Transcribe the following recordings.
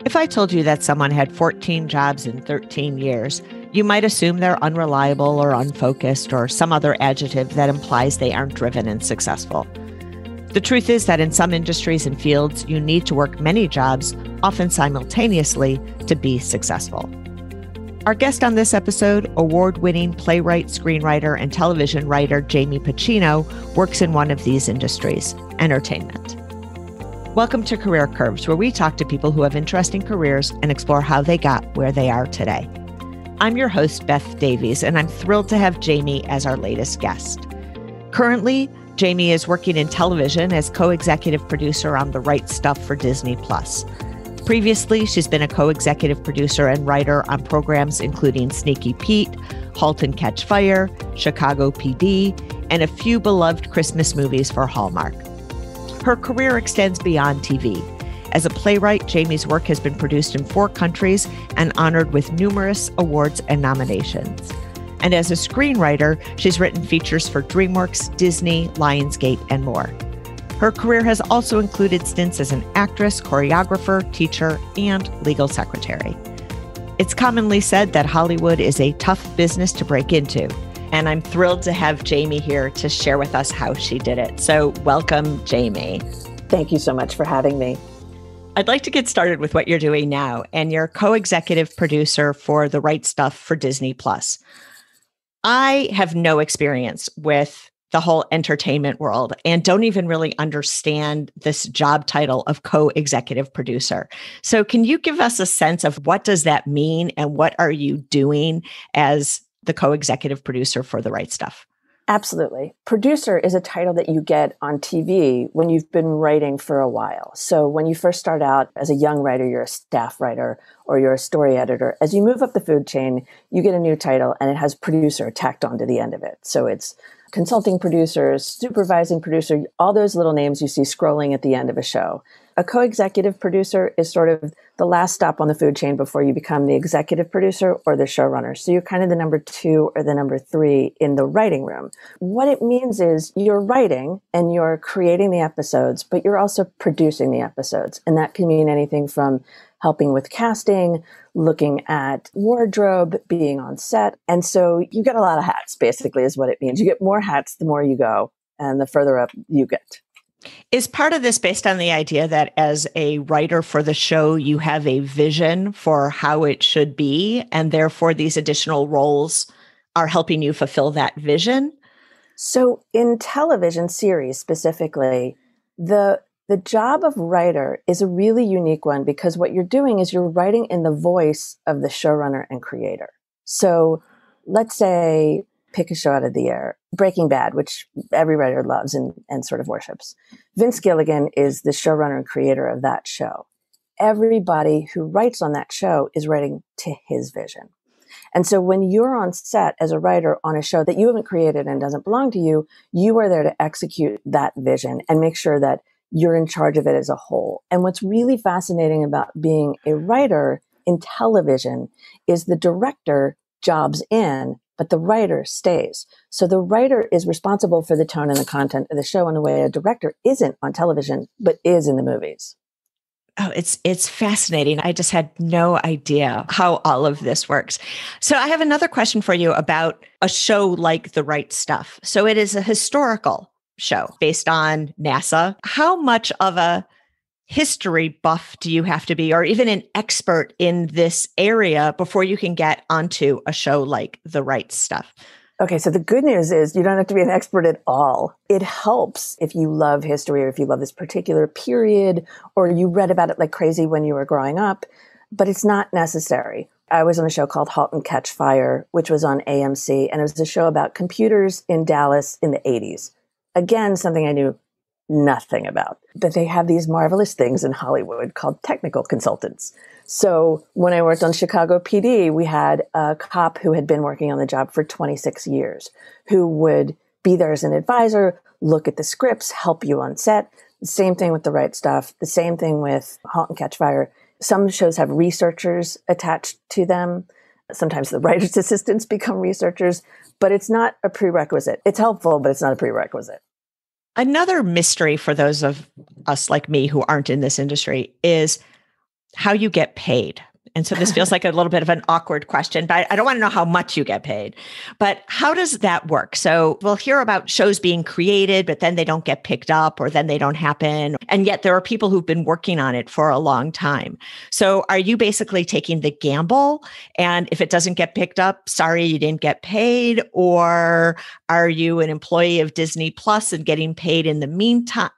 If I told you that someone had 14 jobs in 13 years, you might assume they're unreliable or unfocused or some other adjective that implies they aren't driven and successful. The truth is that in some industries and fields, you need to work many jobs, often simultaneously, to be successful. Our guest on this episode, award-winning playwright, screenwriter, and television writer Jamie Pachino, works in one of these industries, entertainment. Welcome to Career Curves, where we talk to people who have interesting careers and explore how they got where they are today. I'm your host, Beth Davies, and I'm thrilled to have Jamie as our latest guest. Currently, Jamie is working in television as co-executive producer on The Right Stuff for Disney+. Previously, she's been a co-executive producer and writer on programs including Sneaky Pete, Halt and Catch Fire, Chicago PD, and a few beloved Christmas movies for Hallmark. Her career extends beyond TV. As a playwright, Jamie's work has been produced in 4 countries and honored with numerous awards and nominations. And as a screenwriter, she's written features for DreamWorks, Disney, Lionsgate, and more. Her career has also included stints as an actress, choreographer, teacher, and legal secretary. It's commonly said that Hollywood is a tough business to break into. And I'm thrilled to have Jamie here to share with us how she did it. So welcome, Jamie. Thank you so much for having me. I'd like to get started with what you're doing now. And you're co-executive producer for The Right Stuff for Disney+. I have no experience with the whole entertainment world and don't even really understand this job title of co-executive producer. So can you give us a sense of what does that mean and what are you doing as the co-executive producer for The Right Stuff? Absolutely. Producer is a title that you get on TV when you've been writing for a while. So when you first start out as a young writer, you're a staff writer or you're a story editor. As you move up the food chain, you get a new title and it has producer tacked onto the end of it. So it's consulting producer, supervising producer, all those little names you see scrolling at the end of a show. A co-executive producer is sort of the last stop on the food chain before you become the executive producer or the showrunner. So you're kind of the number 2 or the number 3 in the writing room. What it means is you're writing and you're creating the episodes, but you're also producing the episodes. And that can mean anything from helping with casting, looking at wardrobe, being on set. And so you get a lot of hats, basically, is what it means. You get more hats the more you go and the further up you get. Is part of this based on the idea that as a writer for the show, you have a vision for how it should be, and therefore these additional roles are helping you fulfill that vision? So in television series specifically, the job of writer is a really unique one because what you're doing is you're writing in the voice of the showrunner and creator. So let's say, pick a show out of the air, Breaking Bad, which every writer loves and sort of worships. Vince Gilligan is the showrunner and creator of that show. Everybody who writes on that show is writing to his vision. And so when you're on set as a writer on a show that you haven't created and doesn't belong to you, you are there to execute that vision and make sure that you're in charge of it as a whole. And what's really fascinating about being a writer in television is the director jobs in, but the writer stays. So the writer is responsible for the tone and the content of the show in a way a director isn't on television, but is in the movies. Oh, it's fascinating. I just had no idea how all of this works. So I have another question for you about a show like The Right Stuff. So it is a historical show based on NASA. How much of a history buff do you have to be, or even an expert in this area before you can get onto a show like The Right Stuff? Okay, so the good news is you don't have to be an expert at all. It helps if you love history or if you love this particular period or you read about it like crazy when you were growing up, but it's not necessary. I was on a show called Halt and Catch Fire, which was on AMC, and it was a show about computers in Dallas in the 80s. Again, something I knew nothing about. But they have these marvelous things in Hollywood called technical consultants. So when I worked on Chicago PD, we had a cop who had been working on the job for 26 years, who would be there as an advisor, look at the scripts, help you on set. The same thing with The Right Stuff. The same thing with Halt and Catch Fire. Some shows have researchers attached to them. Sometimes the writer's assistants become researchers, but it's not a prerequisite. It's helpful, but it's not a prerequisite. Another mystery for those of us like me who aren't in this industry is how you get paid. And so this feels like a little bit of an awkward question, but I don't want to know how much you get paid. But how does that work? So we'll hear about shows being created, but then they don't get picked up or then they don't happen. And yet there are people who've been working on it for a long time. So are you basically taking the gamble? And if it doesn't get picked up, sorry, you didn't get paid? Or are you an employee of Disney Plus and getting paid in the meantime?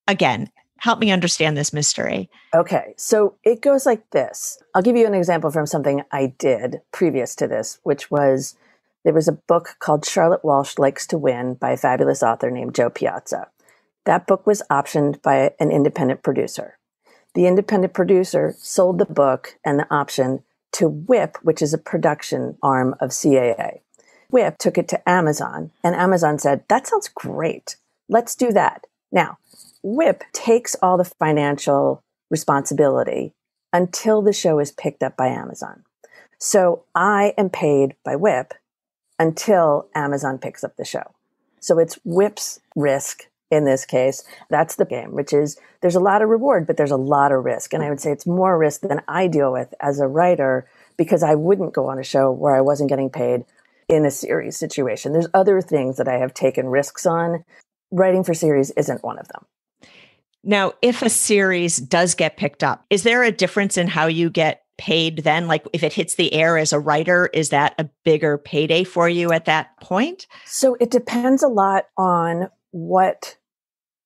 Again, help me understand this mystery. Okay, so it goes like this. I'll give you an example from something I did previous to this, which was there was a book called Charlotte Walsh Likes to Win by a fabulous author named Joe Piazza. That book was optioned by an independent producer. The independent producer sold the book and the option to Whip, which is a production arm of CAA. Whip took it to Amazon, and Amazon said, that sounds great. Let's do that. Now, Whip takes all the financial responsibility until the show is picked up by Amazon. So I am paid by Whip until Amazon picks up the show. So it's Whip's risk in this case. That's the game, which is there's a lot of reward, but there's a lot of risk. And I would say it's more risk than I deal with as a writer because I wouldn't go on a show where I wasn't getting paid in a series situation. There's other things that I have taken risks on. Writing for series isn't one of them. Now, if a series does get picked up, is there a difference in how you get paid then? Like if it hits the air as a writer, is that a bigger payday for you at that point? So it depends a lot on what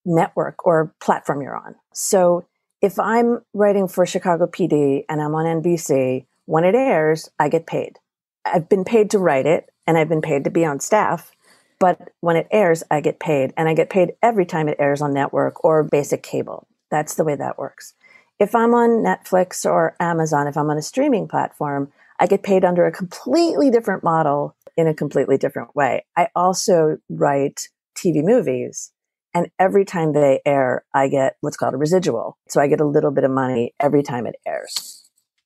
network or platform you're on. So if I'm writing for Chicago PD and I'm on NBC, when it airs, I get paid. I've been paid to write it and I've been paid to be on staff. But when it airs, I get paid. And I get paid every time it airs on network or basic cable. That's the way that works. If I'm on Netflix or Amazon, if I'm on a streaming platform, I get paid under a completely different model in a completely different way. I also write TV movies. And every time they air, I get what's called a residual. So I get a little bit of money every time it airs.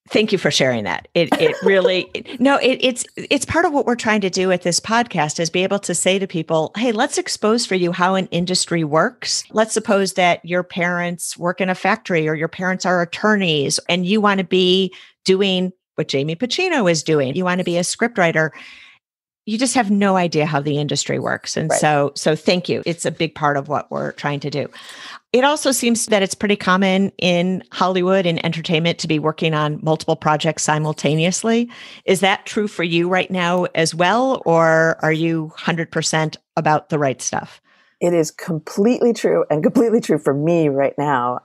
Thank you for sharing that. It really, it's part of what we're trying to do at this podcast is be able to say to people, hey, let's expose for you how an industry works. Let's suppose that your parents work in a factory or your parents are attorneys and you want to be doing what Jamie Pachino is doing. You want to be a scriptwriter. You just have no idea how the industry works. And right. so thank you. It's a big part of what we're trying to do. It also seems that it's pretty common in Hollywood and entertainment to be working on multiple projects simultaneously. Is that true for you right now as well? Or are you 100% about the right stuff? It is completely true and completely true for me right now.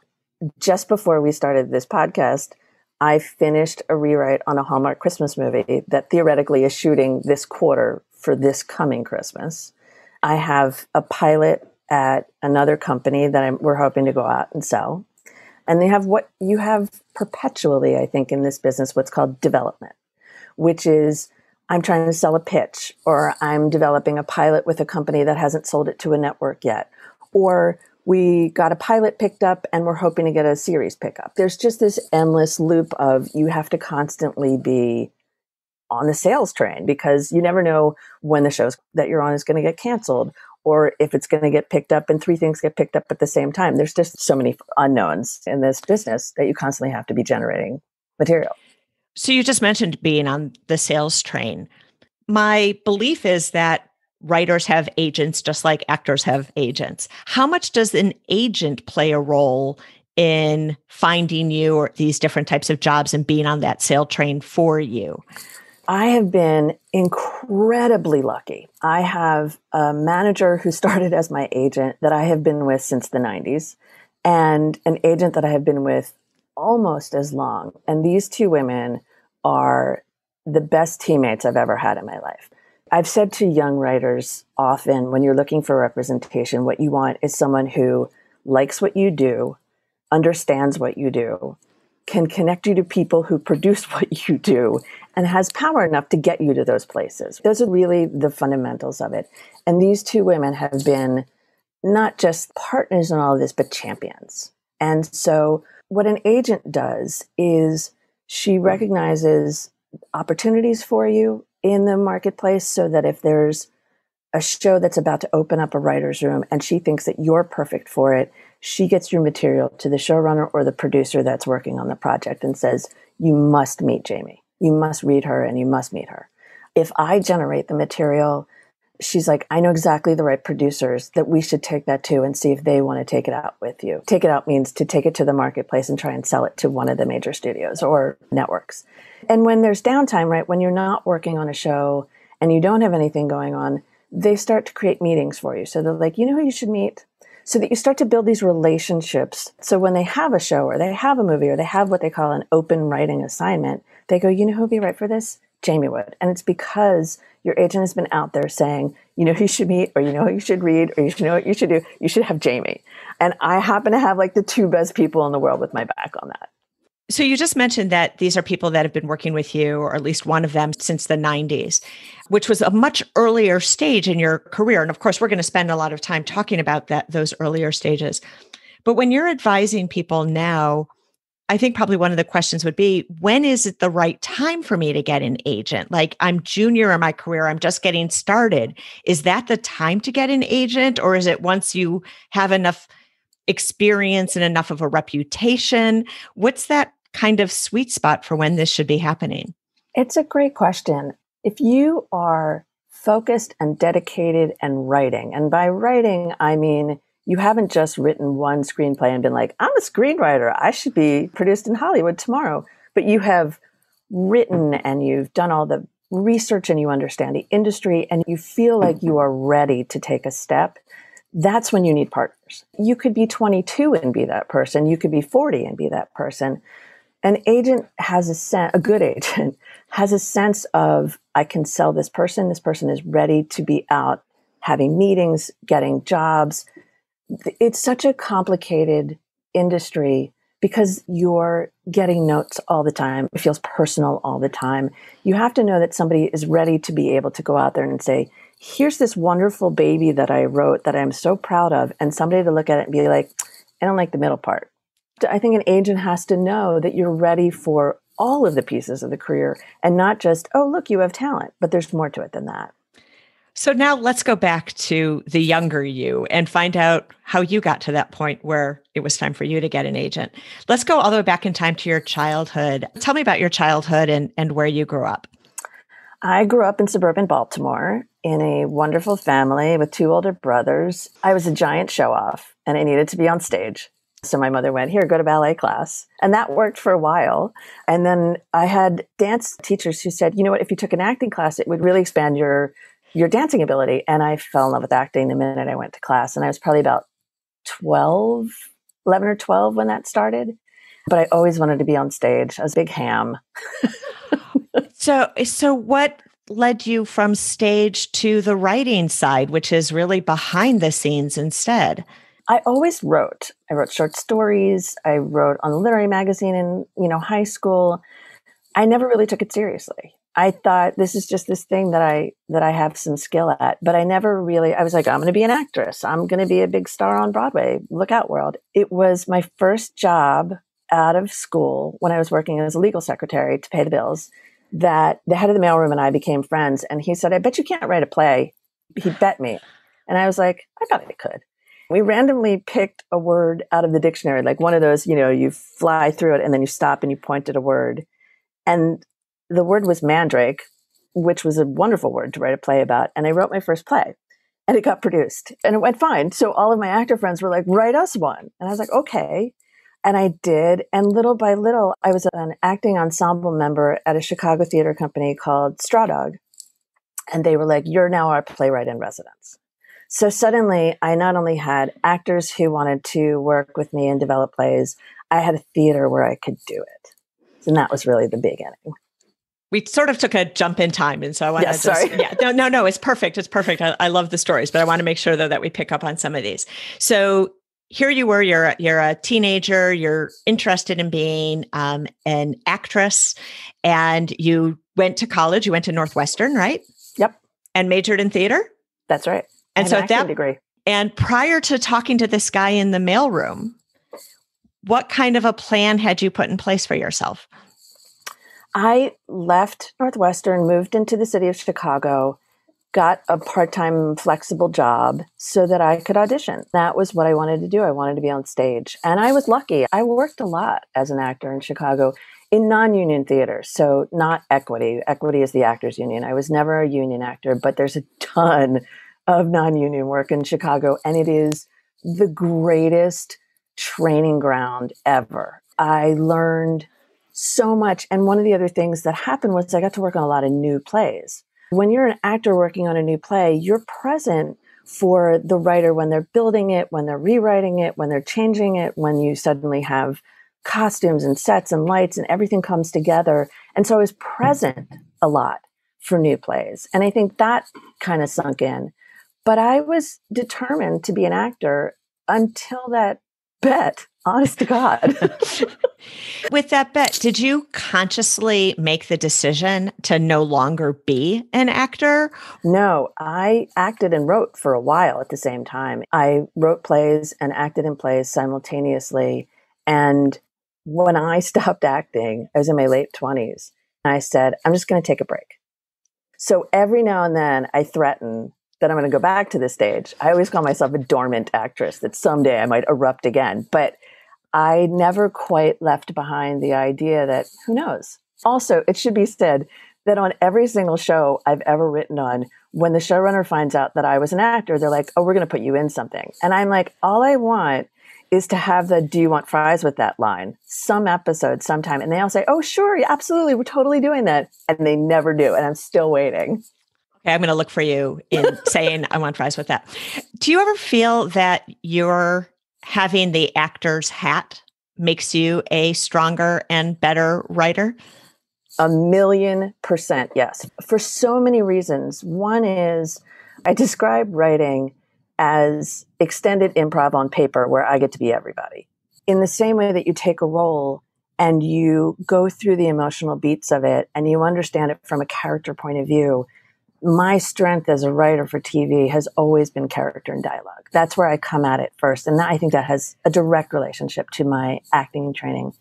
Just before we started this podcast, I finished a rewrite on a Hallmark Christmas movie that theoretically is shooting this quarter for this coming Christmas. I have a pilot at another company that we're hoping to go out and sell. And they have what you have perpetually, I think, in this business, what's called development, which is I'm trying to sell a pitch, or I'm developing a pilot with a company that hasn't sold it to a network yet, or we got a pilot picked up and we're hoping to get a series pickup. There's just this endless loop of you have to constantly be on the sales train because you never know when the shows that you're on is going to get canceled or if it's going to get picked up and three things get picked up at the same time. There's just so many unknowns in this business that you constantly have to be generating material. So you just mentioned being on the sales train. My belief is that writers have agents just like actors have agents. How much does an agent play a role in finding you or these different types of jobs and being on that sale train for you? I have been incredibly lucky. I have a manager who started as my agent that I have been with since the 90s and an agent that I have been with almost as long. And these two women are the best teammates I've ever had in my life. I've said to young writers often, when you're looking for representation, what you want is someone who likes what you do, understands what you do, can connect you to people who produce what you do, and has power enough to get you to those places. Those are really the fundamentals of it. And these two women have been not just partners in all of this, but champions. And so what an agent does is she recognizes opportunities for you in the marketplace so that if there's a show that's about to open up a writer's room and she thinks that you're perfect for it, she gets your material to the showrunner or the producer that's working on the project and says, you must meet Jamie. You must read her and you must meet her. If I generate the material, she's like, I know exactly the right producers that we should take that to and see if they want to take it out with you. Take it out means to take it to the marketplace and try and sell it to one of the major studios or networks. And when there's downtime, right, when you're not working on a show and you don't have anything going on, they start to create meetings for you. So they're like, you know who you should meet? So that you start to build these relationships. So when they have a show or they have a movie or they have what they call an open writing assignment, they go, you know who would be right for this? Jamie would. And it's because your agent has been out there saying, you know who you should meet, or you know who you should read, or you should know what you should do. You should have Jamie. And I happen to have like the two best people in the world with my back on that. So you just mentioned that these are people that have been working with you, or at least one of them, since the 90s, which was a much earlier stage in your career. And of course, we're going to spend a lot of time talking about those earlier stages. But when you're advising people now, I think probably one of the questions would be, when is it the right time for me to get an agent? Like, I'm junior in my career, I'm just getting started. Is that the time to get an agent? Or is it once you have enough experience and enough of a reputation? What's that kind of sweet spot for when this should be happening? It's a great question. If you are focused and dedicated and writing, and by writing, I mean, you haven't just written one screenplay and been like, I'm a screenwriter, I should be produced in Hollywood tomorrow. But you have written and you've done all the research and you understand the industry and you feel like you are ready to take a step. That's when you need partners. You could be 22 and be that person. You could be 40 and be that person. An agent has a good agent has a sense of, I can sell this person. This person is ready to be out having meetings, getting jobs. It's such a complicated industry because you're getting notes all the time. It feels personal all the time. You have to know that somebody is ready to be able to go out there and say, here's this wonderful baby that I wrote that I'm so proud of. And somebody to look at it and be like, I don't like the middle part. I think an agent has to know that you're ready for all of the pieces of the career and not just, oh, look, you have talent, but there's more to it than that. So now let's go back to the younger you and find out how you got to that point where it was time for you to get an agent. Let's go all the way back in time to your childhood. Tell me about your childhood and where you grew up. I grew up in suburban Baltimore in a wonderful family with two older brothers. I was a giant show-off and I needed to be on stage. So my mother went, here, go to ballet class. And that worked for a while. And then I had dance teachers who said, you know what, if you took an acting class, it would really expand your dancing ability. And I fell in love with acting the minute I went to class. And I was probably about 11 or 12 when that started. But I always wanted to be on stage. I was a big ham. So what led you from stage to the writing side, which is really behind the scenes instead? I always wrote. I wrote short stories. I wrote on the literary magazine in, high school. I never really took it seriously. I thought this is just this thing that I have some skill at, but I never really, I was like, I'm going to be an actress. I'm going to be a big star on Broadway. Look out, world. It was my first job out of school when I was working as a legal secretary to pay the bills that the head of the mailroom and I became friends. And he said, I bet you can't write a play. He bet me. And I was like, I bet I could. We randomly picked a word out of the dictionary, like one of those, you fly through it and then you stop and you point at a word. And the word was mandrake, which was a wonderful word to write a play about. And I wrote my first play and it got produced and it went fine. So all of my actor friends were like, write us one. And I was like, okay. And I did. And little by little, I was an acting ensemble member at a Chicago theater company called Straw Dog. And they were like, you're now our playwright in residence. So suddenly I not only had actors who wanted to work with me and develop plays, I had a theater where I could do it. And that was really the beginning. We sort of took a jump in time. And so I want to sorry. No, it's perfect. It's perfect. I love the stories, but I want to make sure though that we pick up on some of these. So here you were, you're a teenager, you're interested in being an actress, and you went to college, you went to Northwestern, right? Yep. And majored in theater? That's right. And so at that degree. And prior to talking to this guy in the mailroom, what kind of a plan had you put in place for yourself? I left Northwestern, moved into the city of Chicago, got a part-time flexible job so that I could audition. That was what I wanted to do. I wanted to be on stage. And I was lucky. I worked a lot as an actor in Chicago in non-union theater. So not Equity. Equity is the actors union. I was never a union actor, but there's a ton of non-union work in Chicago. And it is the greatest training ground ever. I learned so much. And one of the other things that happened was I got to work on a lot of new plays. When you're an actor working on a new play, you're present for the writer when they're building it, when they're rewriting it, when they're changing it, when you suddenly have costumes and sets and lights and everything comes together. And so I was present a lot for new plays. And I think that kind of sunk in. But I was determined to be an actor until that bet, honest to God. With that bet, did you consciously make the decision to no longer be an actor? No, I acted and wrote for a while at the same time. I wrote plays and acted in plays simultaneously. And when I stopped acting, I was in my late 20s. I said, I'm just going to take a break. So every now and then I threaten that I'm going to go back to the stage. I always call myself a dormant actress, that someday I might erupt again. But I never quite left behind the idea that, who knows? Also, it should be said that on every single show I've ever written on, when the showrunner finds out that I was an actor, they're like, oh, we're going to put you in something. And I'm like, all I want is to have the, do you want fries with that line? Some episode, sometime. And they all say, oh, sure, yeah, absolutely, we're totally doing that. And they never do. And I'm still waiting. Okay, I'm going to look for you in saying, I want fries with that. Do you ever feel that you're having the actor's hat makes you a stronger and better writer? 1,000,000%, yes. For so many reasons. One is I describe writing as extended improv on paper where I get to be everybody. In the same way that you take a role and you go through the emotional beats of it and you understand it from a character point of view, my strength as a writer for TV has always been character and dialogue. That's where I come at it first. And I think that has a direct relationship to my acting training.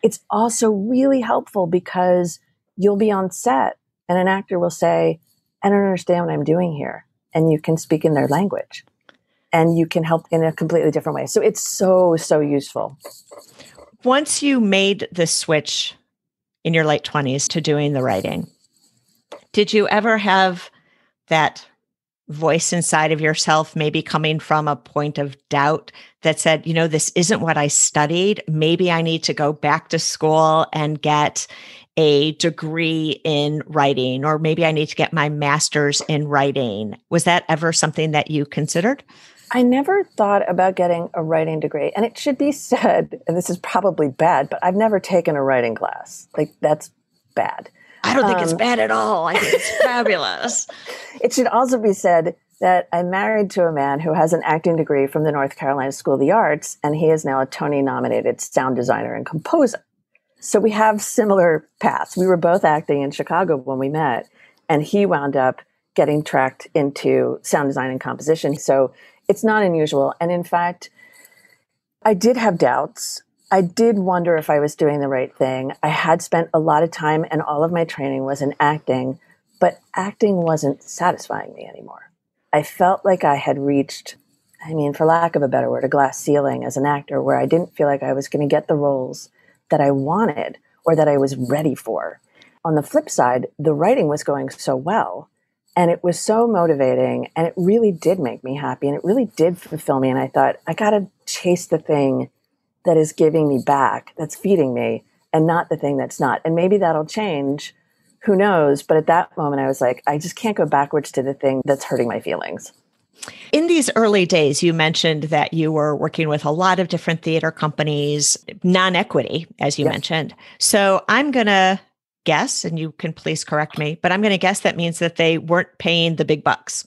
It's also really helpful because you'll be on set and an actor will say, I don't understand what I'm doing here. And you can speak in their language and you can help in a completely different way. So it's so, so useful. Once you made the switch in your late 20s to doing the writing, did you ever have that voice inside of yourself, maybe coming from a point of doubt that said, you know, this isn't what I studied. Maybe I need to go back to school and get a degree in writing, or maybe I need to get my master's in writing. Was that ever something that you considered? I never thought about getting a writing degree. And it should be said, and this is probably bad, but I've never taken a writing class. Like, that's bad. I don't think it's bad at all. I think it's fabulous. It should also be said that I'm married to a man who has an acting degree from the North Carolina School of the Arts, and he is now a Tony-nominated sound designer and composer. So we have similar paths. We were both acting in Chicago when we met, and he wound up getting tracked into sound design and composition. So it's not unusual. And in fact, I did have doubts. I did wonder if I was doing the right thing. I had spent a lot of time and all of my training was in acting, but acting wasn't satisfying me anymore. I felt like I had reached, for lack of a better word, a glass ceiling as an actor where I didn't feel like I was going to get the roles that I wanted or that I was ready for. On the flip side, the writing was going so well and it was so motivating and it really did make me happy and it really did fulfill me. And I thought, I got to chase the thing that is giving me back, that's feeding me, and not the thing that's not. And maybe that'll change. Who knows? But at that moment, I was like, I just can't go backwards to the thing that's hurting my feelings. In these early days, you mentioned that you were working with a lot of different theater companies, non-equity, as you mentioned. So I'm going to guess, and you can please correct me, but I'm going to guess that means that they weren't paying the big bucks.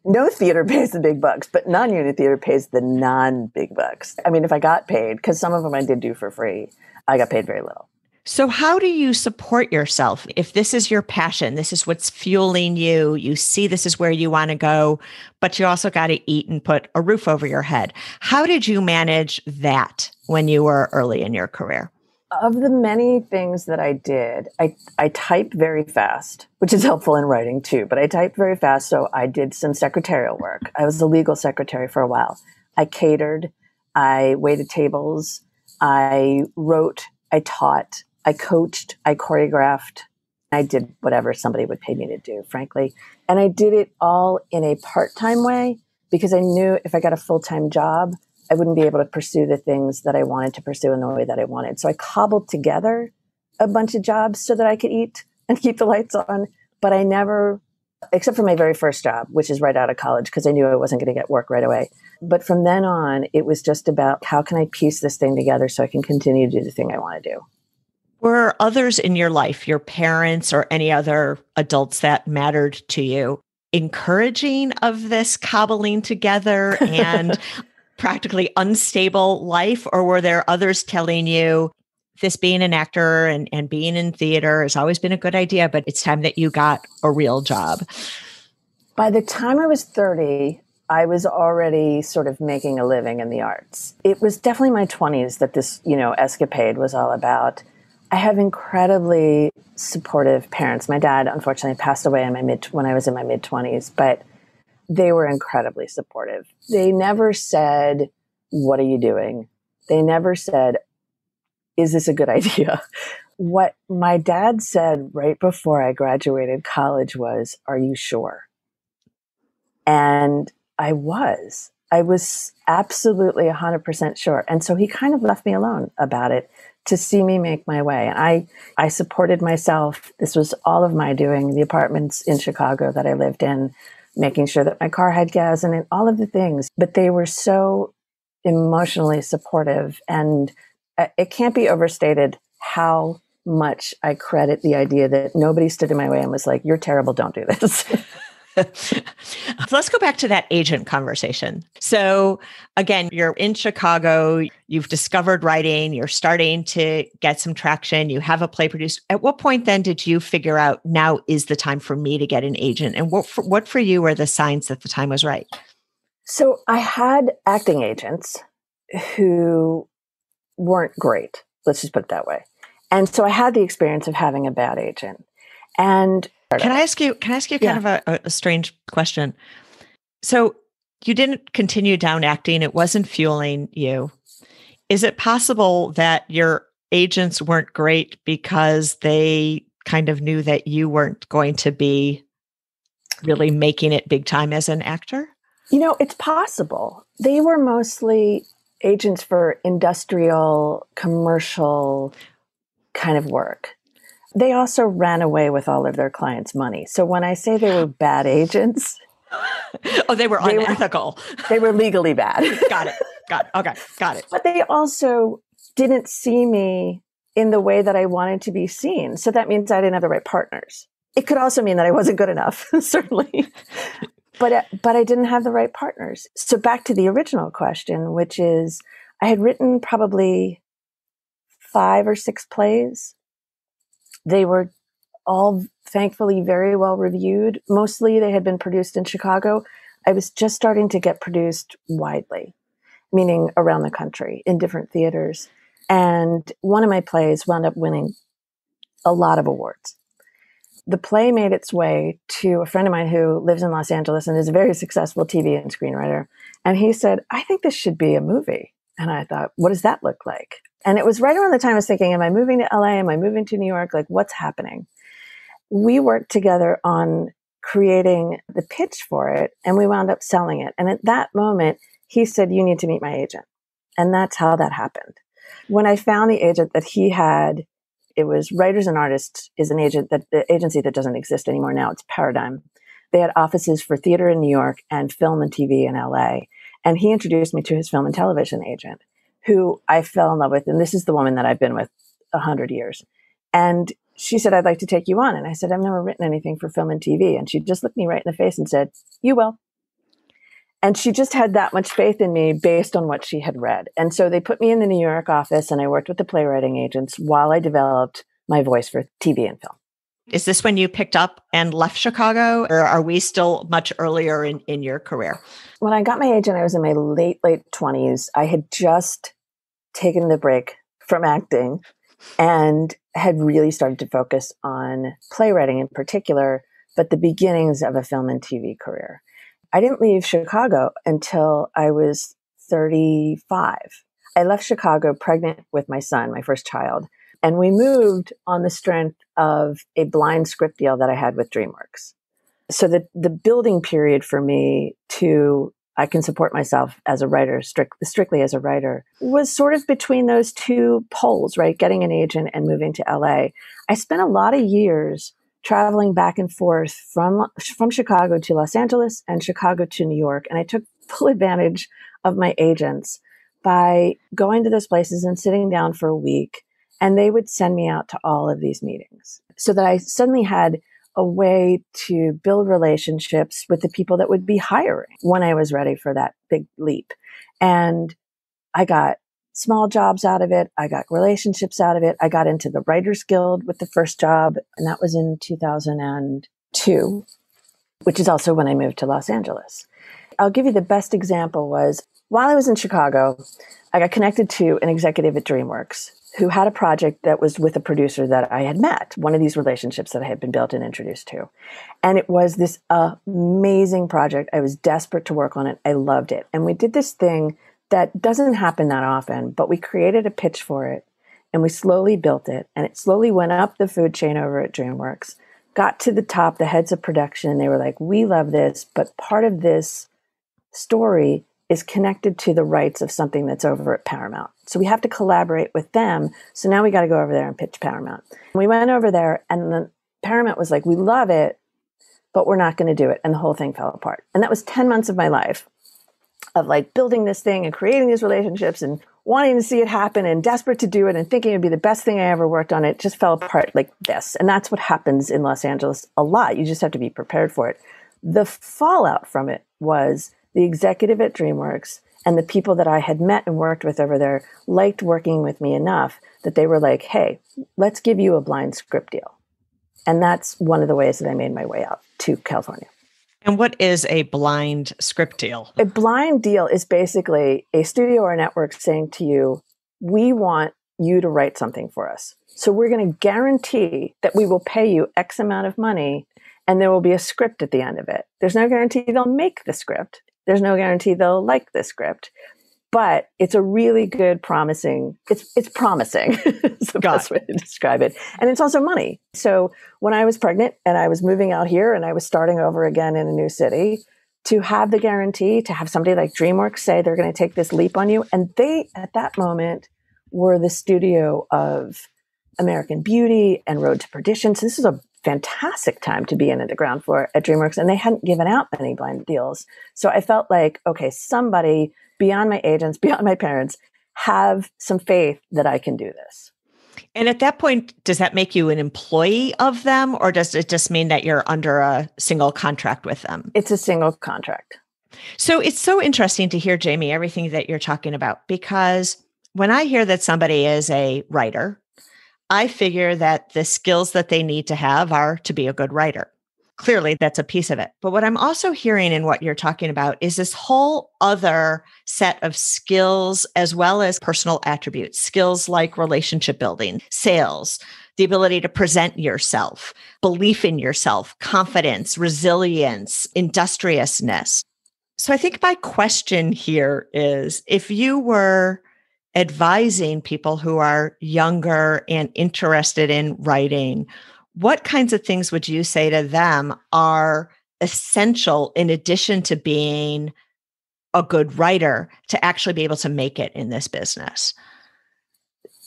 No theater pays the big bucks, but non-unit theater pays the non-big bucks. If I got paid, because some of them I did do for free, I got paid very little. So how do you support yourself? If this is your passion, this is what's fueling you, you see this is where you want to go, but you also got to eat and put a roof over your head. How did you manage that when you were early in your career? Of the many things that I did, I type very fast, which is helpful in writing too, but I type very fast. So I did some secretarial work. I was a legal secretary for a while. I catered, I waited tables, I wrote, I taught, I coached, I choreographed. I did whatever somebody would pay me to do, frankly. And I did it all in a part-time way because I knew if I got a full-time job, I wouldn't be able to pursue the things that I wanted to pursue in the way that I wanted. So I cobbled together a bunch of jobs so that I could eat and keep the lights on. But I never, except for my very first job, which is right out of college, because I knew I wasn't going to get work right away. But from then on, it was just about how can I piece this thing together so I can continue to do the thing I want to do. Were others in your life, your parents or any other adults that mattered to you, encouraging of this cobbling together and practically unstable life? Or were there others telling you this being an actor and being in theater has always been a good idea, but it's time that you got a real job? By the time I was 30, I was already sort of making a living in the arts. It was definitely my 20s that this, escapade was all about. I have incredibly supportive parents. My dad, unfortunately, passed away when I was in my mid-20s, but they were incredibly supportive. They never said, "What are you doing?" They never said, "Is this a good idea?" What my dad said right before I graduated college was, "Are you sure?" And I was absolutely 100% sure. And so he kind of left me alone about it to see me make my way. And I supported myself. This was all of my doing, the apartments in Chicago that I lived in, making sure that my car had gas and all of the things. But they were so emotionally supportive. And it can't be overstated how much I credit the idea that nobody stood in my way and was like, "You're terrible, don't do this." Let's go back to that agent conversation. So again, you're in Chicago, you've discovered writing, you're starting to get some traction, you have a play produced. At what point then did you figure out now is the time for me to get an agent? And what for you were the signs that the time was right? So I had acting agents who weren't great. Let's just put it that way. And so I had the experience of having a bad agent. And Can I ask you kind of a strange question? So you didn't continue down acting. It wasn't fueling you. Is it possible that your agents weren't great because they kind of knew that you weren't going to be really making it big time as an actor? It's possible. They were mostly agents for industrial, commercial kind of work. They also ran away with all of their clients' money. So when I say they were bad agents... Oh, they were unethical. They were legally bad. Got it. Okay. Got it. But they also didn't see me in the way that I wanted to be seen. So that means I didn't have the right partners. It could also mean that I wasn't good enough, certainly. But I didn't have the right partners. So back to the original question, which is I had written probably 5 or 6 plays. They were all thankfully very well reviewed. Mostly they had been produced in Chicago. I was just starting to get produced widely, meaning around the country in different theaters. And one of my plays wound up winning a lot of awards. The play made its way to a friend of mine who lives in Los Angeles and is a very successful TV and screenwriter. And he said, "I think this should be a movie." And I thought, what does that look like? And it was right around the time I was thinking, am I moving to LA? Am I moving to New York? Like, what's happening? We worked together on creating the pitch for it, and we wound up selling it. And at that moment, he said, "You need to meet my agent." And that's how that happened. When I found the agent that he had, it was Writers and Artists is an agent that the agency that doesn't exist anymore now. It's Paradigm. They had offices for theater in New York and film and TV in LA. And he introduced me to his film and television agent, who I fell in love with. And this is the woman that I've been with 100 years. And she said, "I'd like to take you on." And I said, "I've never written anything for film and TV." And she just looked me right in the face and said, "You will." And she just had that much faith in me based on what she had read. And so they put me in the New York office and I worked with the playwriting agents while I developed my voice for TV and film. Is this when you picked up and left Chicago, or are we still much earlier in your career? When I got my agent, I was in my late 20s. I had just taken the break from acting and had really started to focus on playwriting in particular, but the beginnings of a film and TV career. I didn't leave Chicago until I was 35. I left Chicago pregnant with my son, my first child, and we moved on the strength of a blind script deal that I had with DreamWorks. So the building period for me to I can support myself as a writer, strictly as a writer, was sort of between those two poles, right? Getting an agent and moving to LA. I spent a lot of years traveling back and forth from Chicago to Los Angeles and Chicago to New York. And I took full advantage of my agents by going to those places and sitting down for a week. And they would send me out to all of these meetings so that I suddenly had a way to build relationships with the people that would be hiring when I was ready for that big leap. And I got small jobs out of it. I got relationships out of it. I got into the Writers Guild with the first job, and that was in 2002, which is also when I moved to Los Angeles. I'll give you the best example was while I was in Chicago, I got connected to an executive at DreamWorks who had a project that was with a producer that I had met, one of these relationships that I had been built and introduced to. And it was this amazing project. I was desperate to work on it. I loved it. And we did this thing that doesn't happen that often, but we created a pitch for it and we slowly built it. And it slowly went up the food chain over at DreamWorks, got to the top, the heads of production, and they were like, we love this, but part of this story is connected to the rights of something that's over at Paramount. So we have to collaborate with them. So now we got to go over there and pitch Paramount. We went over there and then Paramount was like, we love it, but we're not going to do it. And the whole thing fell apart. And that was 10 months of my life of like building this thing and creating these relationships and wanting to see it happen and desperate to do it and thinking it'd be the best thing I ever worked on. It just fell apart like this. And that's what happens in Los Angeles a lot. You just have to be prepared for it. The fallout from it was the executive at DreamWorks and the people that I had met and worked with over there liked working with me enough that they were like, hey, let's give you a blind script deal. And that's one of the ways that I made my way out to California. And what is a blind script deal? A blind deal is basically a studio or a network saying to you, we want you to write something for us. So we're going to guarantee that we will pay you X amount of money and there will be a script at the end of it. There's no guarantee they'll make the script. There's no guarantee they'll like the script, but it's a really good promising, it's promising is the best way to describe it. And it's also money. So when I was pregnant and I was moving out here and I was starting over again in a new city, to have the guarantee, to have somebody like DreamWorks say they're going to take this leap on you. And they, at that moment, were the studio of American Beauty and Road to Perdition. So this is a fantastic time to be in at the ground floor at DreamWorks, and they hadn't given out many blind deals. So I felt like, okay, somebody beyond my agents, beyond my parents, have some faith that I can do this. And at that point, does that make you an employee of them, or does it just mean that you're under a single contract with them? It's a single contract. So it's so interesting to hear, Jamie, everything that you're talking about, because when I hear that somebody is a writer, I figure that the skills that they need to have are to be a good writer. Clearly, that's a piece of it. But what I'm also hearing in what you're talking about is this whole other set of skills, as well as personal attributes, skills like relationship building, sales, the ability to present yourself, belief in yourself, confidence, resilience, industriousness. So I think my question here is, if you were advising people who are younger and interested in writing, what kinds of things would you say to them are essential in addition to being a good writer to actually be able to make it in this business?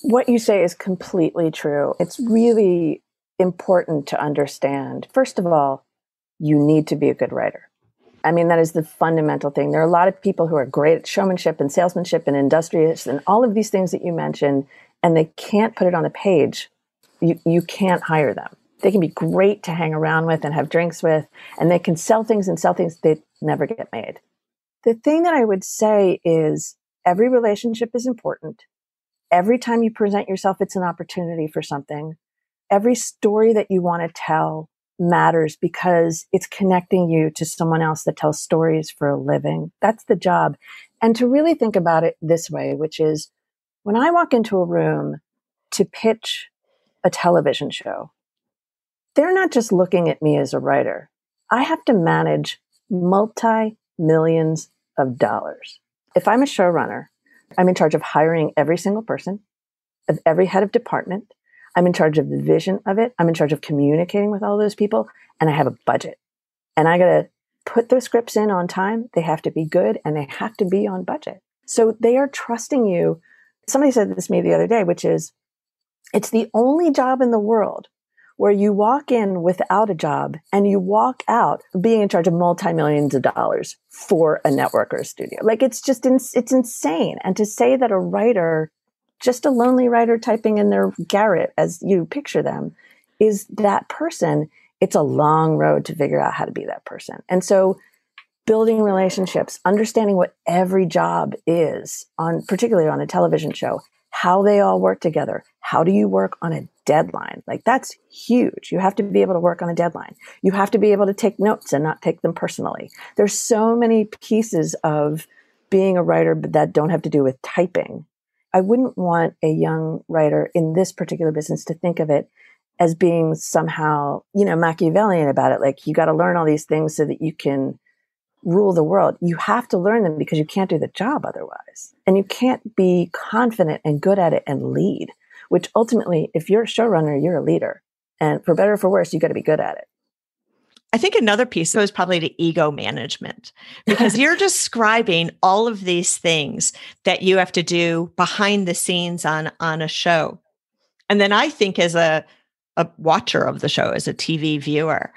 What you say is completely true. It's really important to understand. First of all, you need to be a good writer. I mean, that is the fundamental thing. There are a lot of people who are great at showmanship and salesmanship and industrious and all of these things that you mentioned, and they can't put it on the page. You can't hire them. They can be great to hang around with and have drinks with, and they can sell things, they never get made. The thing that I would say is every relationship is important. Every time you present yourself, it's an opportunity for something. Every story that you want to tell matters because it's connecting you to someone else that tells stories for a living. That's the job. And to really think about it this way, which is when I walk into a room, to pitch a television show, they're not just looking at me as a writer. I have to manage multi-millions of dollars. If I'm a showrunner, I'm in charge of hiring every single person, of every head of department. I'm in charge of the vision of it. I'm in charge of communicating with all those people. And I have a budget. And I got to put those scripts in on time. They have to be good and they have to be on budget. So they are trusting you. Somebody said this to me the other day, which is, it's the only job in the world where you walk in without a job and you walk out being in charge of multi-millions of dollars for a network or a studio. Like, it's just, it's insane. And to say that a writer, just a lonely writer typing in their garret as you picture them, is that person, it's a long road to figure out how to be that person. And so building relationships, understanding what every job is, particularly on a television show, how they all work together. How do you work on a deadline? Like, that's huge. You have to be able to work on a deadline. You have to be able to take notes and not take them personally. There's so many pieces of being a writer that don't have to do with typing. I wouldn't want a young writer in this particular business to think of it as being somehow, Machiavellian about it. Like, you got to learn all these things so that you can rule the world. You have to learn them because you can't do the job otherwise. And you can't be confident and good at it and lead, which ultimately, if you're a showrunner, you're a leader. And for better or for worse, you got to be good at it. I think another piece goes probably to ego management, because you're describing all of these things that you have to do behind the scenes on a show. And then I think, as a watcher of the show, as a TV viewer,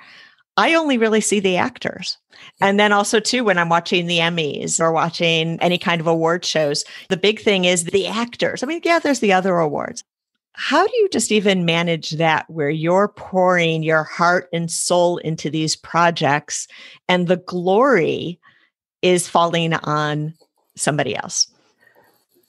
I only really see the actors. And then also too, when I'm watching the Emmys or watching any kind of award shows, the big thing is the actors. I mean, yeah, there's the other awards. How do you just even manage that, where you're pouring your heart and soul into these projects and the glory is falling on somebody else?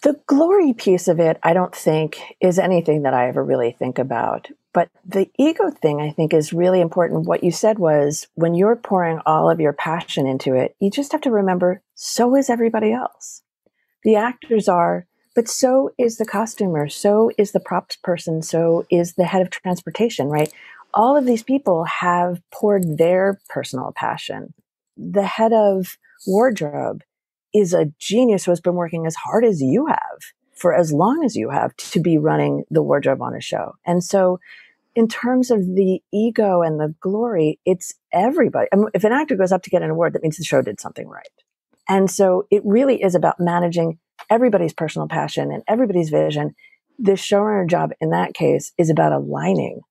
The glory piece of it, I don't think is anything that I ever really think about. But the ego thing, I think, is really important. What you said was, when you're pouring all of your passion into it, you just have to remember, so is everybody else. The actors are, but so is the costumer, so is the props person, so is the head of transportation, right? All of these people have poured their personal passion. The head of wardrobe is a genius who has been working as hard as you have for as long as you have to be running the wardrobe on a show. And so in terms of the ego and the glory, it's everybody. I mean, if an actor goes up to get an award, that means the show did something right. And so it really is about managing everybody's personal passion and everybody's vision. The showrunner job in that case is about aligning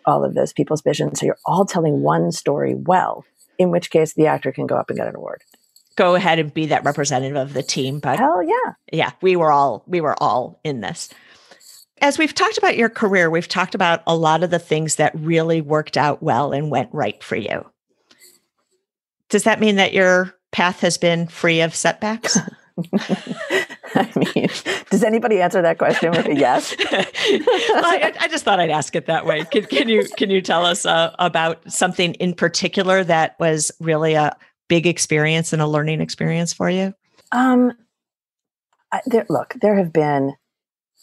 all of those people's visions, so you're all telling one story well, in which case the actor can go up and get an award. Go ahead and be that representative of the team. But hell yeah. Yeah, we were all in this. As we've talked about your career, we've talked about a lot of the things that really worked out well and went right for you. Does that mean that your path has been free of setbacks? I mean, does anybody answer that question with a yes? Well, I just thought I'd ask it that way. Can you tell us about something in particular that was really a big experience and a learning experience for you? There have been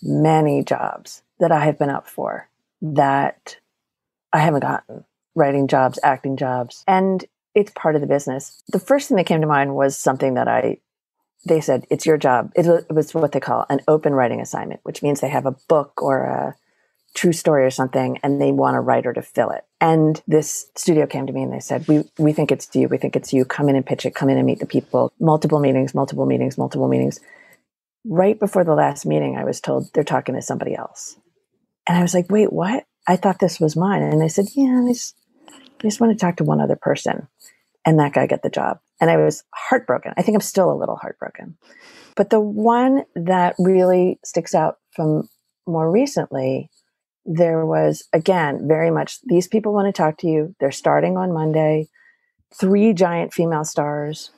many jobs that I have been up for that I haven't gotten. Writing jobs, acting jobs, and it's part of the business. The first thing that came to mind was something that they said, it's your job. It was what they call an open writing assignment, which means they have a book or a true story or something, and they want a writer to fill it. And this studio came to me and they said, we think it's you. We think it's you. Come in and pitch it. Come in and meet the people. Multiple meetings. Right before the last meeting, I was told they're talking to somebody else. And I was like, wait, what? I thought this was mine. And they said, yeah, I just want to talk to one other person. And that guy got the job. And I was heartbroken. I think I'm still a little heartbroken. But the one that really sticks out from more recently, there was, again, very much, these people want to talk to you. They're starting on Monday. 3 giant female stars,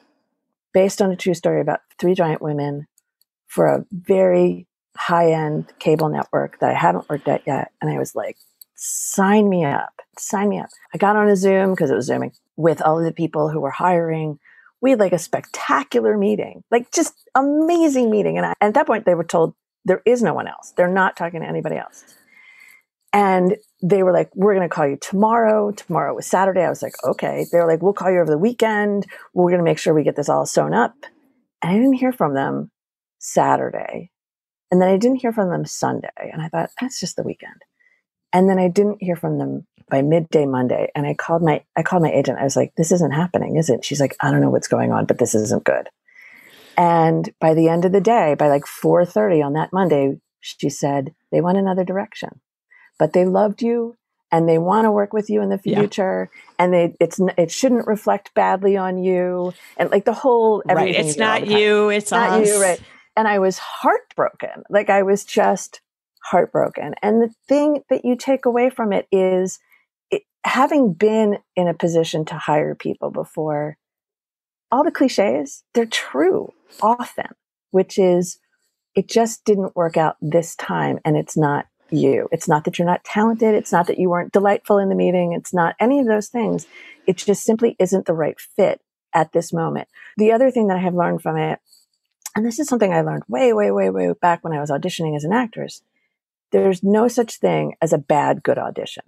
based on a true story about 3 giant women, for a very high-end cable network that I haven't worked at yet. And I was like, sign me up. I got on a Zoom, because it was Zooming, with all of the people who were hiring. We had like a spectacular meeting, like just amazing meeting. And at that point they were told there is no one else. They're not talking to anybody else. And they were like, we're going to call you tomorrow. Tomorrow was Saturday. I was like, okay. They were like, we'll call you over the weekend. We're going to make sure we get this all sewn up. And I didn't hear from them Saturday. And then I didn't hear from them Sunday. And I thought, that's just the weekend. And then I didn't hear from them by midday Monday. And I called my agent. I was like, this isn't happening, is it? She's like, I don't know what's going on, but this isn't good. And by the end of the day, by like 4:30 on that Monday, she said, they went another direction, but they loved you and they want to work with you in the future. Yeah. And it shouldn't reflect badly on you. And like the whole, right. It's not you, it's not us. You, right. And I was heartbroken. Like I was just heartbroken. And the thing that you take away from it is having been in a position to hire people before, all the cliches, they're true often, which is it just didn't work out this time. And it's not you. It's not that you're not talented. It's not that you weren't delightful in the meeting. It's not any of those things. It just simply isn't the right fit at this moment. The other thing that I have learned from it, and this is something I learned way, way, way, way back when I was auditioning as an actress, there's no such thing as a bad, good audition.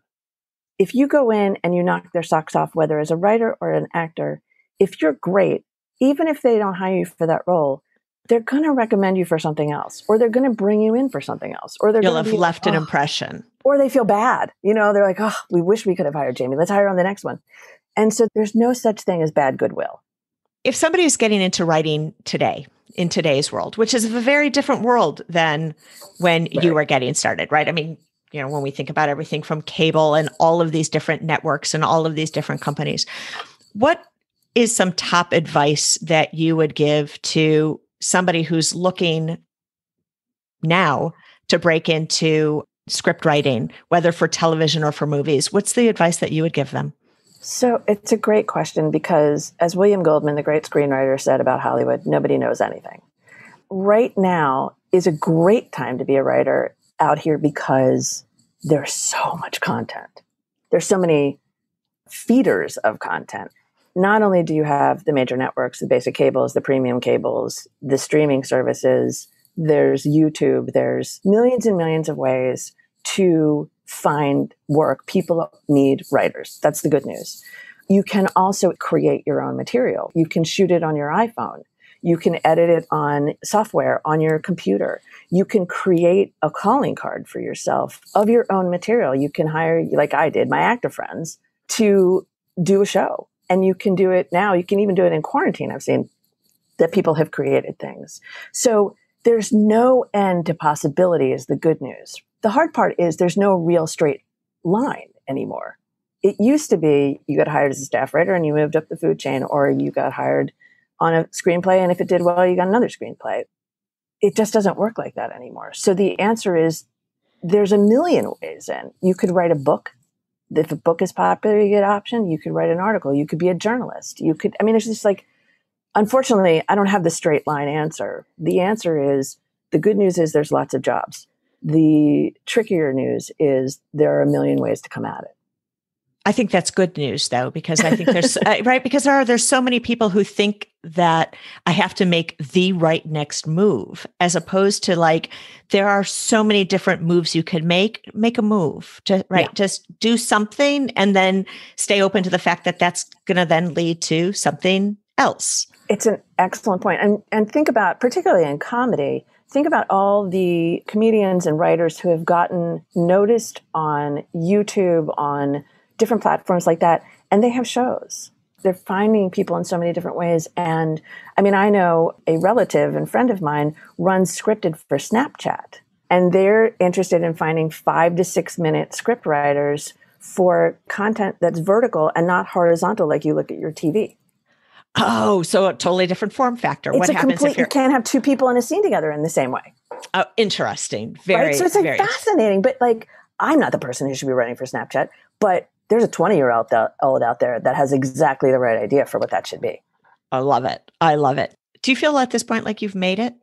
If you go in and you knock their socks off, whether as a writer or an actor, if you're great, even if they don't hire you for that role, they're going to recommend you for something else, or they're going to bring you in for something else, or they're you'll going to have left an impression, or they feel bad. You know, they're like, oh, we wish we could have hired Jamie. Let's hire her on the next one. And so there's no such thing as bad goodwill. If somebody is getting into writing today, in today's world, which is a very different world than when you were getting started, right? I mean, you know, when we think about everything from cable and all of these different networks and all of these different companies, what is some top advice that you would give to somebody who's looking now to break into script writing, whether for television or for movies? What's the advice that you would give them? So it's a great question because, as William Goldman, the great screenwriter, said about Hollywood, nobody knows anything. Right now is a great time to be a writer out here because there's so much content. There's so many feeders of content. Not only do you have the major networks, the basic cables, the premium cables, the streaming services, there's YouTube, there's millions and millions of ways to find work. People need writers. That's the good news. You can also create your own material. You can shoot it on your iPhone. You can edit it on software on your computer. You can create a calling card for yourself of your own material. You can hire, like I did, my actor friends to do a show. And you can do it now. You can even do it in quarantine. I've seen that people have created things. So there's no end to possibility is the good news. The hard part is there's no real straight line anymore. It used to be you got hired as a staff writer and you moved up the food chain, or you got hired on a screenplay, and if it did well, you got another screenplay. It just doesn't work like that anymore. So the answer is there's a million ways in. You could write a book. If a book is popular, you get an option. You could write an article. You could be a journalist. You could, I mean, it's just like, unfortunately, I don't have the straight line answer. The answer is, the good news is there's lots of jobs. The trickier news is there are a million ways to come at it. I think that's good news, though, because I think there's right, because there's so many people who think that I have to make the right next move, as opposed to like there are so many different moves you could make a move, just do something and then stay open to the fact that that's going to then lead to something else. It's an excellent point. And think about, particularly in comedy, think about all the comedians and writers who have gotten noticed on YouTube, on different platforms like that, and they have shows. They're finding people in so many different ways. And I mean, I know a relative and friend of mine runs scripted for Snapchat, and they're interested in finding 5 to 6 minute script writers for content that's vertical and not horizontal like you look at your TV. Oh, so a totally different form factor. What happens if you can't have two people in a scene together in the same way? Oh, interesting. Very, right? So it's like fascinating. But like, I'm not the person who should be writing for Snapchat, but there's a 20-year-old out there that has exactly the right idea for what that should be. I love it. I love it. Do you feel at this point like you've made it?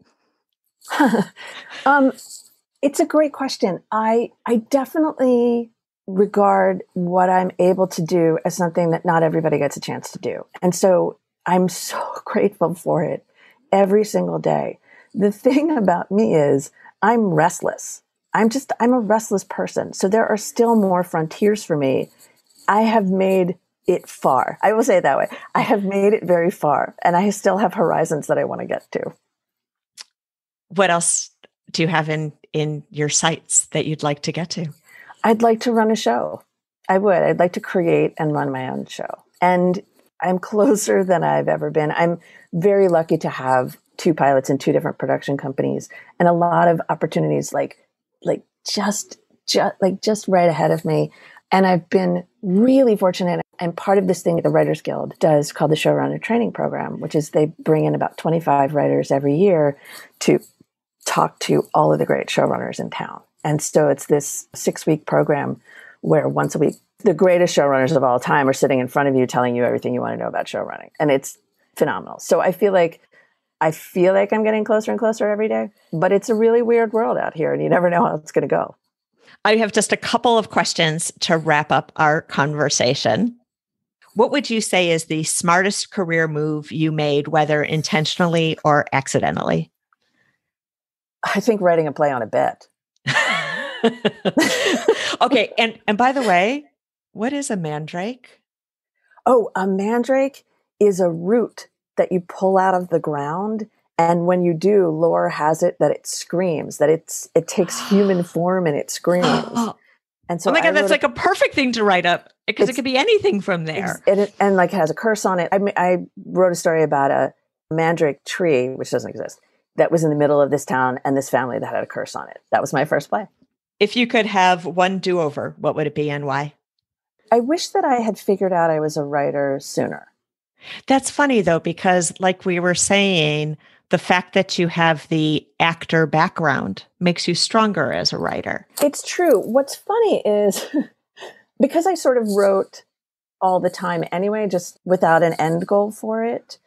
It's a great question. I definitely regard what I'm able to do as something that not everybody gets a chance to do. And so I'm so grateful for it every single day. The thing about me is I'm restless. I'm a restless person. So there are still more frontiers for me. I have made it far. I will say it that way. I have made it very far, and I still have horizons that I want to get to. What else do you have in your sights that you'd like to get to? I'd like to run a show. I would. I'd like to create and run my own show. And I'm closer than I've ever been. I'm very lucky to have 2 pilots in 2 different production companies and a lot of opportunities just right ahead of me. And I've been really fortunate. I'm part of this thing that the Writers Guild does called the Showrunner Training Program, which is they bring in about 25 writers every year to talk to all of the great showrunners in town. And so it's this 6-week program where once a week, the greatest showrunners of all time are sitting in front of you telling you everything you want to know about showrunning. And it's phenomenal. So I feel like I'm getting closer and closer every day, but it's a really weird world out here and you never know how it's going to go. I have just a couple of questions to wrap up our conversation. What would you say is the smartest career move you made, whether intentionally or accidentally? I think writing a play on a bet. Okay. And by the way, what is a mandrake? Oh, a mandrake is a root that you pull out of the ground. And when you do, lore has it that it screams, that it takes human form and it screams. And so, oh my God, that's like a perfect thing to write up because it could be anything from there. And like it has a curse on it. I wrote a story about a mandrake tree, which doesn't exist, that was in the middle of this town and this family that had a curse on it. That was my first play. If you could have one do-over, what would it be and why? I wish that I had figured out I was a writer sooner. That's funny though, because like we were saying, the fact that you have the actor background makes you stronger as a writer. It's true. What's funny is because I sort of wrote all the time anyway, just without an end goal for it,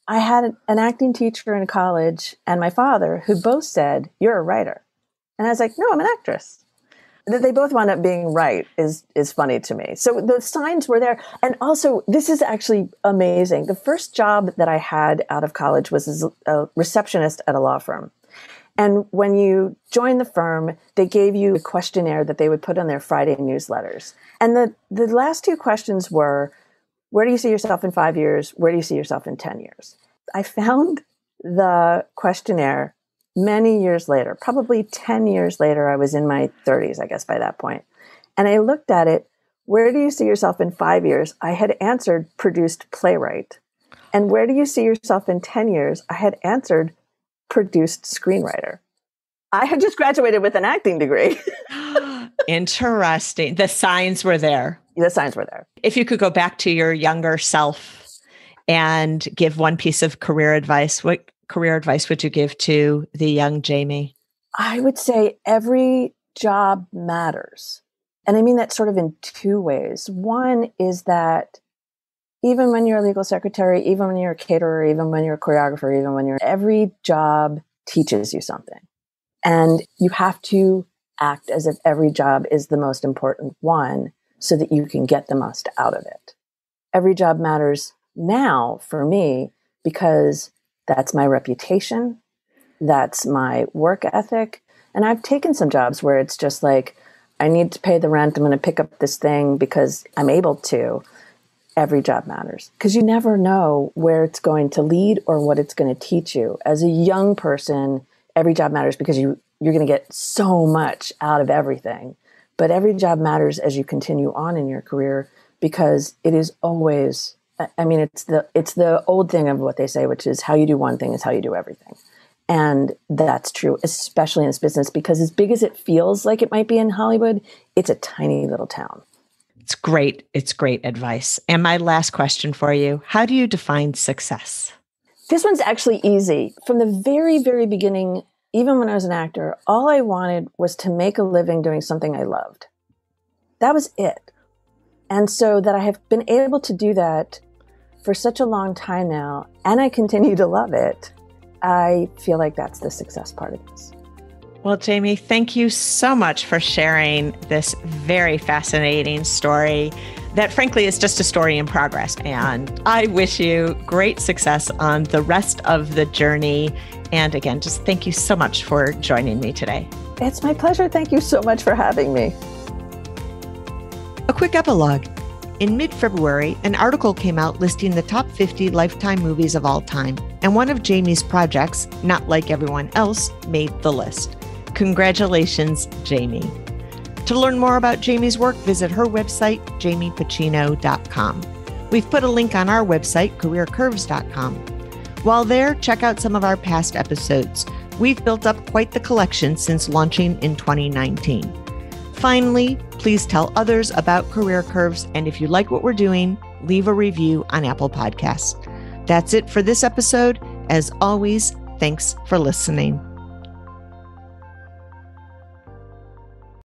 I had an acting teacher in college and my father who both said, "You're a writer." And I was like, "No, I'm an actress." That they both wound up being right is funny to me. So the signs were there. And also, this is actually amazing. The first job that I had out of college was as a receptionist at a law firm. And when you joined the firm, they gave you a questionnaire that they would put on their Friday newsletters. And the last 2 questions were, where do you see yourself in 5 years? Where do you see yourself in 10 years? I found the questionnaire many years later, probably 10 years later. I was in my 30s, I guess, by that point. And I looked at it. Where do you see yourself in 5 years? I had answered produced playwright. And where do you see yourself in 10 years? I had answered produced screenwriter. I had just graduated with an acting degree. Interesting. The signs were there. The signs were there. If you could go back to your younger self and give one piece of career advice, what career advice would you give to the young Jamie? I would say every job matters. And I mean that sort of in 2 ways. One is that even when you're a legal secretary, even when you're a caterer, even when you're a choreographer, every job teaches you something. And you have to act as if every job is the most important one so that you can get the most out of it. Every job matters now for me because that's my reputation. That's my work ethic. And I've taken some jobs where it's just like, I need to pay the rent. I'm going to pick up this thing because I'm able to. Every job matters because you never know where it's going to lead or what it's going to teach you. As a young person, every job matters because you're going to get so much out of everything. But every job matters as you continue on in your career because it is always, I mean, it's the old thing of what they say, which is how you do one thing is how you do everything. And that's true, especially in this business, because as big as it feels like it might be in Hollywood, it's a tiny little town. It's great. It's great advice. And my last question for you, how do you define success? This one's actually easy. From the very, very beginning, even when I was an actor, all I wanted was to make a living doing something I loved. That was it. And so that I have been able to do that for such a long time now, and I continue to love it, I feel like that's the success part of this. Well, Jamie, thank you so much for sharing this very fascinating story that frankly is just a story in progress. And I wish you great success on the rest of the journey. And again, just thank you so much for joining me today. It's my pleasure. Thank you so much for having me. A quick epilogue. In mid-February, an article came out listing the top 50 Lifetime movies of all time, and one of Jamie's projects, Not Like Everyone Else, made the list. Congratulations, Jamie. To learn more about Jamie's work, visit her website, jamiepachino.com. We've put a link on our website, careercurves.com. While there, check out some of our past episodes. We've built up quite the collection since launching in 2019. Finally, please tell others about Career Curves, and if you like what we're doing, leave a review on Apple Podcasts. That's it for this episode. As always, thanks for listening.